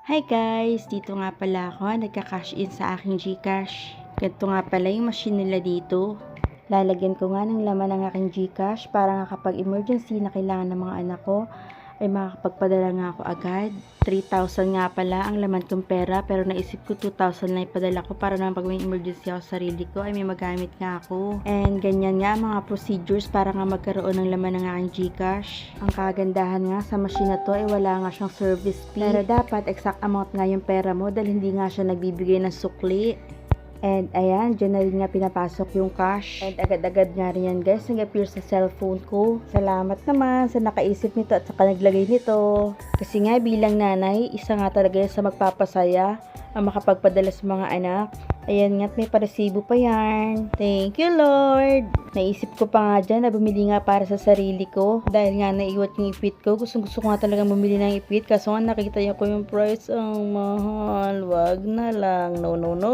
Hi guys! Dito nga pala ako, nagka-cash in sa aking GCash. Ganito nga pala yung machine nila dito. Lalagyan ko nga ng laman ng aking GCash para nga kapag emergency na kailangan ng mga anak ko, ay makakapagpadala nga ako agad. 3,000 nga pala ang laman kong pera, pero naisip ko 2,000 na ipadala ko para naman pag may emergency ako sa sarili ko ay may magamit nga ako. And ganyan nga mga procedures para nga magkaroon ng laman ng aking GCash. Ang kagandahan nga sa machine na to ay wala nga siyang service fee. Pero dapat exact amount nga yung pera mo dahil hindi nga siya nagbibigay ng sukli. And ayan, dyan na rin nga pinapasok yung cash. And agad-agad nga rin yan guys, nag-appear sa cellphone ko. Salamat naman sa nakaisip nito at saka naglagay nito. Kasi nga bilang nanay, isa nga talaga yan sa magpapasaya ang makapagpadala sa mga anak. Ayan nga, may paresibo pa yan. Thank you Lord! Naisip ko pa nga dyan na bumili nga para sa sarili ko. Dahil nga naiwat yung ipit ko. Gusto ko nga talaga bumili ng ipit. Kaso nga nakita ko yung price. Ang mahal. Wag na lang. No, no, no.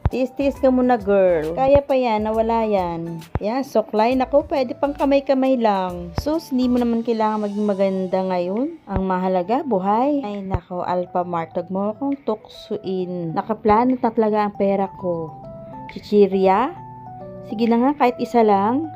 Tiis-tiis ka muna girl. Kaya pa yan. Nawala yan. Yan, suklay. Nako, pwede pang kamay-kamay lang. Sus, hindi mo naman kailangan maging maganda ngayon. Ang mahalaga, buhay. Ay nako, Alphamart. Huwag mo akong tuksuin. Nakaplano na talaga ang pera ko. Chichirya? Sige na nga, kahit isa lang.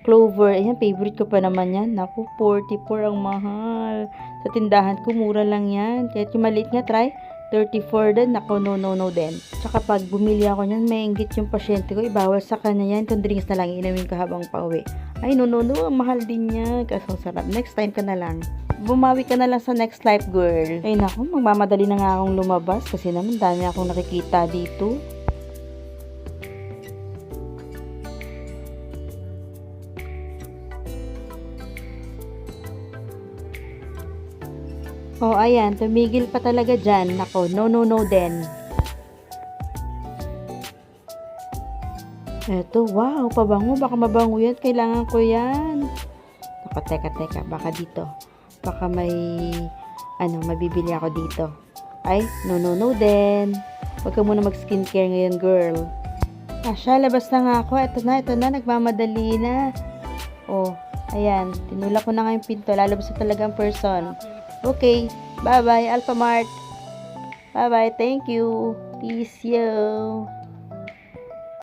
Clover, ayan, favorite ko pa naman yan. Naku, 44 ang mahal. Sa tindahan ko, mura lang yan. Kahit yung maliit nga, try. 34 din. Naku, no, no, no din. Tsaka pag bumili ako niyan, may inggit yung pasyente ko. Ibawal sa kanya yan. Itong drinks na lang, inumin ko habang pauwi. Ay, no, no, no. Ang mahal din niya. Kaso sarap. Next time ka na lang. Bumawi ka na lang sa next life, girl. Ay, naku, magmamadali na nga akong lumabas. Kasi naman, dami akong nakikita dito. Oh, ayan. Tumigil pa talaga dyan. Nako, no, no, no din. Eto, wow. Pabango. Baka mabango yan. Kailangan ko yan. Nako, teka. Baka dito. Baka may, mabibili ako dito. Ay, no, no, no din. Huwag ka muna mag-skincare ngayon, girl. Asya, labas na nga ako. Ito na. Nagmamadali na. Oh, ayan. Tinulak ko na nga yung pinto. Lalabas na talaga ang person. Okay, bye-bye, Alphamart. Bye-bye, thank you. Peace you.